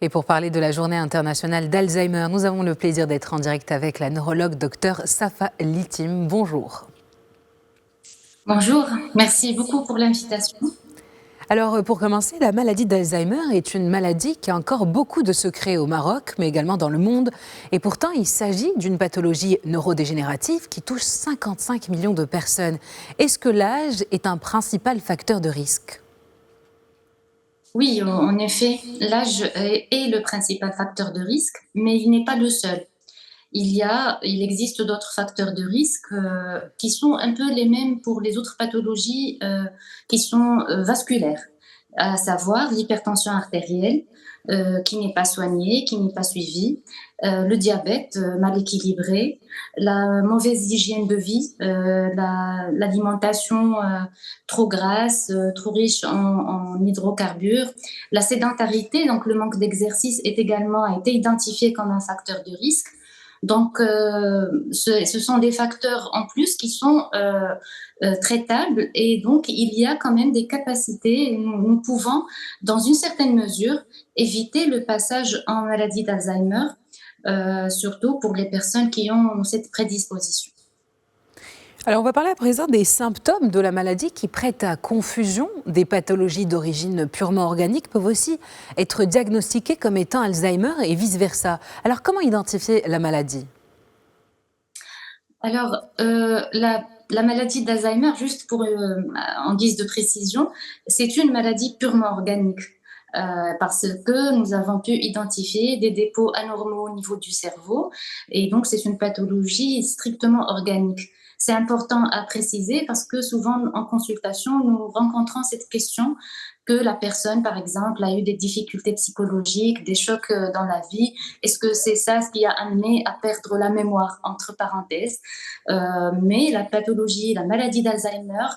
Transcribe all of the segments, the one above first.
Et pour parler de la journée internationale d'Alzheimer, nous avons le plaisir d'être en direct avec la neurologue Dr Safa Litim. Bonjour. Bonjour, merci beaucoup pour l'invitation. Alors pour commencer, la maladie d'Alzheimer est une maladie qui a encore beaucoup de secrets au Maroc, mais également dans le monde. Et pourtant, il s'agit d'une pathologie neurodégénérative qui touche 55 millions de personnes. Est-ce que l'âge est un principal facteur de risque ? Oui, en effet, l'âge est le principal facteur de risque, mais il n'est pas le seul. Il existe d'autres facteurs de risque qui sont un peu les mêmes pour les autres pathologies qui sont vasculaires, à savoir l'hypertension artérielle qui n'est pas soignée, qui n'est pas suivie, le diabète mal équilibré, la mauvaise hygiène de vie, l'alimentation trop grasse, trop riche en hydrocarbures, la sédentarité, donc le manque d'exercice a été identifié comme un facteur de risque. Donc, ce sont des facteurs en plus qui sont traitables et donc il y a quand même des capacités. Nous pouvons, dans une certaine mesure, éviter le passage en maladie d'Alzheimer, surtout pour les personnes qui ont cette prédisposition. Alors on va parler à présent des symptômes de la maladie qui prêtent à confusion. Des pathologies d'origine purement organique peuvent aussi être diagnostiquées comme étant Alzheimer et vice-versa. Alors comment identifier la maladie ? Alors, la maladie d'Alzheimer, juste pour, en guise de précision, c'est une maladie purement organique. Parce que nous avons pu identifier des dépôts anormaux au niveau du cerveau et donc c'est une pathologie strictement organique. C'est important à préciser parce que souvent en consultation, nous rencontrons cette question que la personne, par exemple, a eu des difficultés psychologiques, des chocs dans la vie. Est-ce que c'est ça ce qui a amené à perdre la mémoire, entre parenthèses? Mais la pathologie, la maladie d'Alzheimer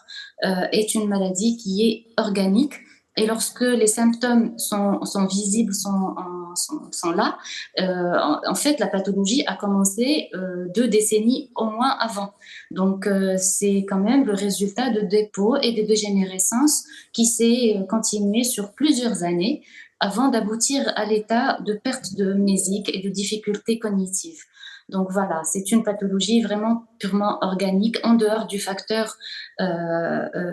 est une maladie qui est organique. Et lorsque les symptômes sont visibles, sont là, en fait, la pathologie a commencé 2 décennies au moins avant. Donc, c'est quand même le résultat de dépôts et de dégénérescence qui s'est continué sur plusieurs années avant d'aboutir à l'état de perte de mnésique et de difficultés cognitives. Donc voilà, c'est une pathologie vraiment purement organique en dehors du facteur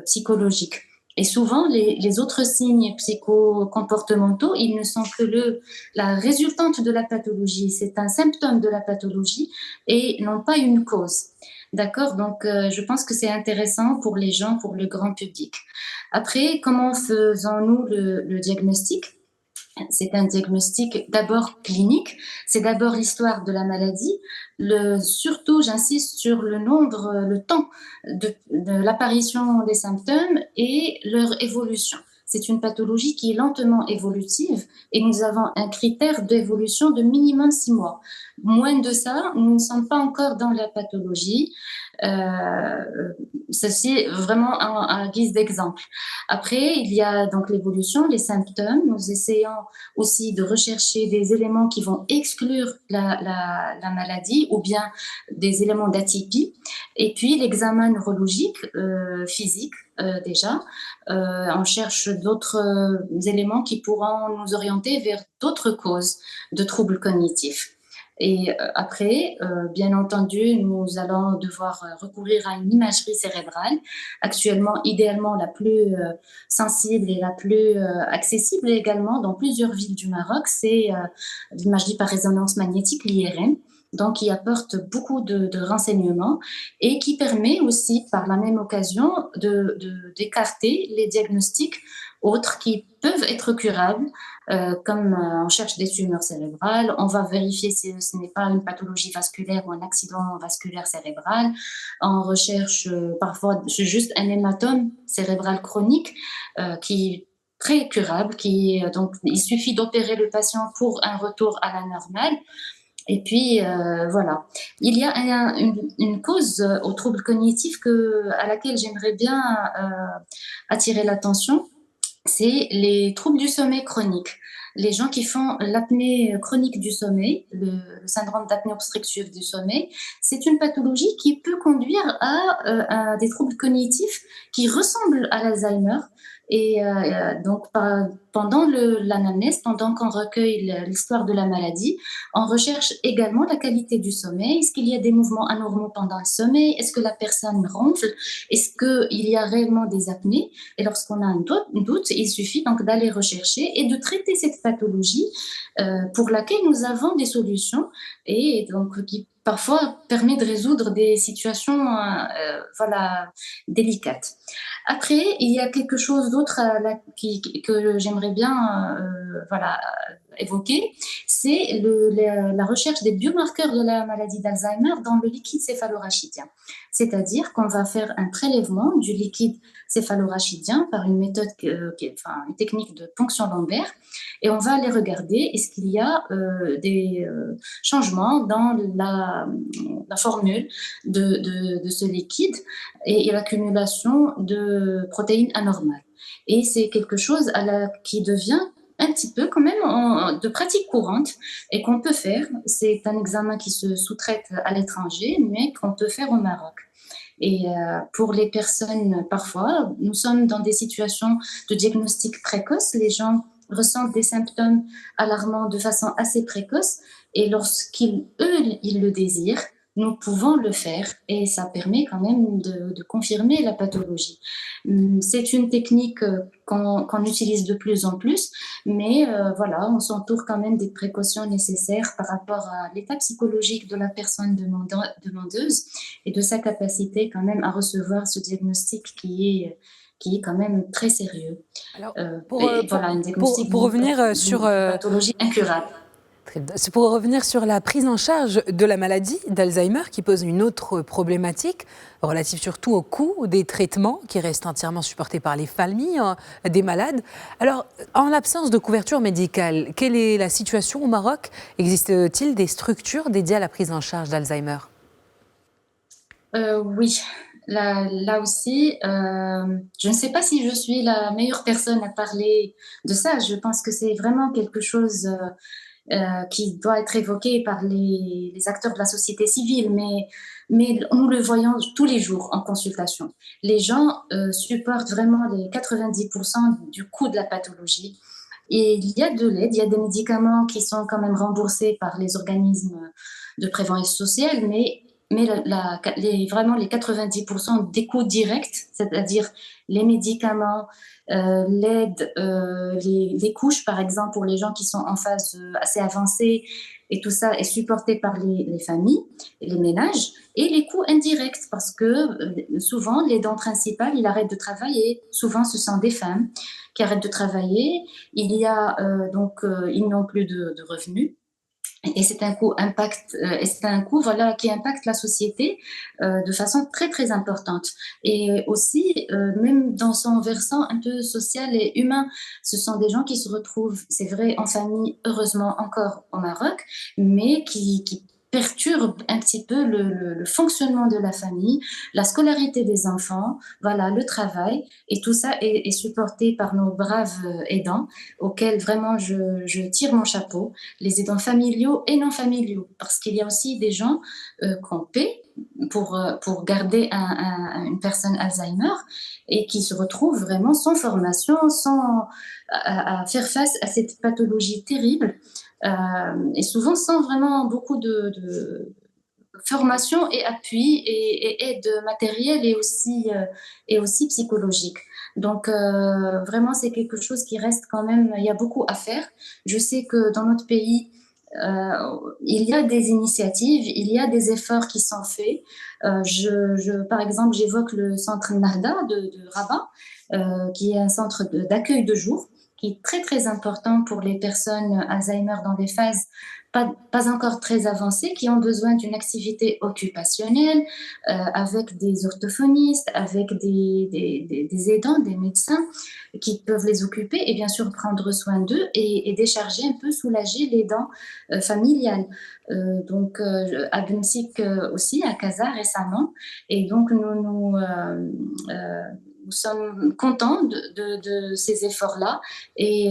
psychologique. Et souvent, les autres signes psychocomportementaux, ils ne sont que la résultante de la pathologie. C'est un symptôme de la pathologie et non pas une cause. D'accord? Donc, je pense que c'est intéressant pour les gens, pour le grand public. Après, comment faisons-nous le diagnostic? C'est un diagnostic d'abord clinique, c'est d'abord l'histoire de la maladie. Surtout, j'insiste sur le temps de l'apparition des symptômes et leur évolution. C'est une pathologie qui est lentement évolutive et nous avons un critère d'évolution de minimum 6 mois. Moins de ça, nous ne sommes pas encore dans la pathologie. Euh, Ceci vraiment à guise d'exemple. Après, il y a donc l'évolution, les symptômes. Nous essayons aussi de rechercher des éléments qui vont exclure la maladie ou bien des éléments d'atypie. Et puis l'examen neurologique, physique déjà. On cherche d'autres éléments qui pourront nous orienter vers d'autres causes de troubles cognitifs. Et après, bien entendu, nous allons devoir recourir à une imagerie cérébrale, actuellement idéalement la plus sensible et la plus accessible également dans plusieurs villes du Maroc, c'est l'imagerie par résonance magnétique, l'IRM, donc qui apporte beaucoup de renseignements et qui permet aussi par la même occasion d'écarter les diagnostics autres qui peuvent être curables, comme on cherche des tumeurs cérébrales, on va vérifier si ce n'est pas une pathologie vasculaire ou un accident vasculaire cérébral, on recherche parfois juste un hématome cérébral chronique qui est très curable, donc il suffit d'opérer le patient pour un retour à la normale. Et puis voilà. Il y a une cause aux troubles cognitifs à laquelle j'aimerais bien attirer l'attention, c'est les troubles du sommeil chronique. Les gens qui font l'apnée chronique du sommeil, le syndrome d'apnée obstructive du sommeil, c'est une pathologie qui peut conduire à des troubles cognitifs qui ressemblent à l'Alzheimer Et donc, pendant l'anamnèse, pendant qu'on recueille l'histoire de la maladie, on recherche également la qualité du sommeil. Est-ce qu'il y a des mouvements anormaux pendant le sommeil? Est-ce que la personne ronfle? Est-ce qu'il y a réellement des apnées? Et lorsqu'on a un doute, il suffit donc d'aller rechercher et de traiter cette pathologie pour laquelle nous avons des solutions et donc qui parfois permet de résoudre des situations voilà, délicates. Après, il y a quelque chose d'autre que j'aimerais bien voilà, évoquer, c'est la recherche des biomarqueurs de la maladie d'Alzheimer dans le liquide céphalorachidien. C'est-à-dire qu'on va faire un prélèvement du liquide céphalorachidien par une méthode, enfin, une technique de ponction lombaire, et on va aller regarder est-ce qu'il y a des changements dans la formule de ce liquide et l'accumulation de protéines anormales. Et c'est quelque chose qui devient un petit peu quand même de pratique courante et qu'on peut faire. C'est un examen qui se sous-traite à l'étranger, mais qu'on peut faire au Maroc. Et pour les personnes, parfois, nous sommes dans des situations de diagnostic précoce. Les gens ressentent des symptômes alarmants de façon assez précoce. Et lorsqu'ils, eux, ils le désirent, nous pouvons le faire et ça permet quand même de confirmer la pathologie. C'est une technique qu'on utilise de plus en plus, mais voilà, on s'entoure quand même des précautions nécessaires par rapport à l'état psychologique de la personne demandeuse et de sa capacité quand même à recevoir ce diagnostic qui est quand même très sérieux. Alors, Et voilà, un diagnostic pour revenir sur... d'une pathologie incurable. C'est pour revenir sur la prise en charge de la maladie d'Alzheimer qui pose une autre problématique relative surtout au coût des traitements qui restent entièrement supportés par les familles des malades. Alors, en l'absence de couverture médicale, quelle est la situation au Maroc? Existe-t-il des structures dédiées à la prise en charge d'Alzheimer? Oui, là aussi, je ne sais pas si je suis la meilleure personne à parler de ça. Je pense que c'est vraiment quelque chose qui doit être évoqué par les acteurs de la société civile, mais nous le voyons tous les jours en consultation. Les gens supportent vraiment les 90% du coût de la pathologie. Et il y a de l'aide, il y a des médicaments qui sont quand même remboursés par les organismes de prévoyance sociale, mais vraiment les 90% des coûts directs, c'est-à-dire les médicaments, l'aide, les couches, par exemple, pour les gens qui sont en phase assez avancée, et tout ça est supporté par les familles, et les ménages, et les coûts indirects, parce que souvent, l'aidant principal, il arrête de travailler. Souvent, ce sont des femmes qui arrêtent de travailler. Ils n'ont plus de revenus. Et c'est un coût voilà, qui impacte la société de façon très très importante. Et aussi, même dans son versant un peu social et humain, ce sont des gens qui se retrouvent, c'est vrai, en famille, heureusement encore au Maroc, mais qui perturbent un petit peu le fonctionnement de la famille, la scolarité des enfants, voilà, le travail, et tout ça est supporté par nos braves aidants, auxquels vraiment je tire mon chapeau, les aidants familiaux et non familiaux, parce qu'il y a aussi des gens qu'on paie pour garder une personne Alzheimer et qui se retrouvent vraiment sans formation, à faire face à cette pathologie terrible et souvent sans vraiment beaucoup de formation et appui et aide matérielle et aussi psychologique. Donc vraiment, c'est quelque chose qui reste quand même, il y a beaucoup à faire. Je sais que dans notre pays, il y a des initiatives, il y a des efforts qui sont faits. Par exemple, j'évoque le centre Nahda de Rabat, qui est un centre d'accueil de jour, qui est très très important pour les personnes Alzheimer dans des phases pas encore très avancées, qui ont besoin d'une activité occupationnelle, avec des orthophonistes, avec des aidants, des médecins qui peuvent les occuper et bien sûr prendre soin d'eux et décharger un peu, soulager les dents familiales. À Bensik aussi, à Casa récemment. Et donc, nous sommes contents de ces efforts-là et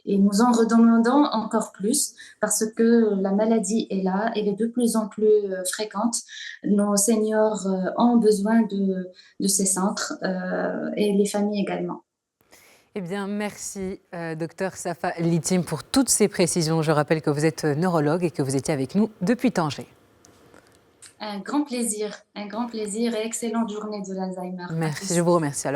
nous en redemandons encore plus parce que la maladie est là, elle est de plus en plus fréquente. Nos seniors ont besoin de ces centres et les familles également. Eh bien, merci, docteur Safa Litim, pour toutes ces précisions. Je rappelle que vous êtes neurologue et que vous étiez avec nous depuis Tanger. Un grand plaisir et excellente journée de l'Alzheimer. Merci, je vous remercie. Alors,